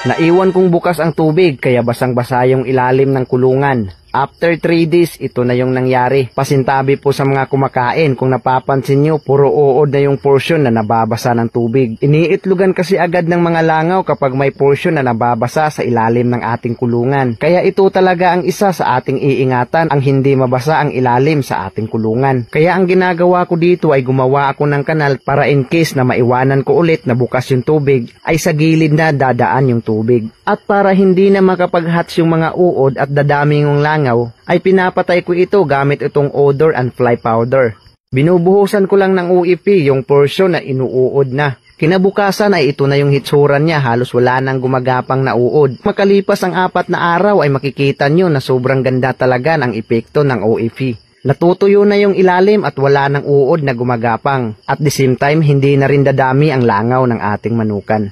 Naiwan kong bukas ang tubig kaya basang-basa yung ilalim ng kulungan. After 3 days, ito na yung nangyari. Pasintabi po sa mga kumakain, kung napapansin nyo, puro uod na yung portion na nababasa ng tubig. Iniitlugan kasi agad ng mga langaw kapag may portion na nababasa sa ilalim ng ating kulungan. Kaya ito talaga ang isa sa ating iingatan, ang hindi mabasa ang ilalim sa ating kulungan. Kaya ang ginagawa ko dito ay gumawa ako ng kanal para in case na maiwanan ko ulit na bukas yung tubig, ay sa gilid na dadaan yung tubig. At para hindi na makapag-hatch yung mga uod at dadami yung langaw, ay pinapatay ko ito gamit itong odor and fly powder. Binubuhusan ko lang ng UEP yung portion na inuuod na. Kinabukasan ay ito na yung hitsuran niya, halos wala nang gumagapang na uod. Makalipas ang 4 na araw ay makikita nyo na sobrang ganda talaga ng epekto ng OEP. Natutuyo na yung ilalim at wala nang uod na gumagapang. At the same time, hindi na rin dadami ang langaw ng ating manukan.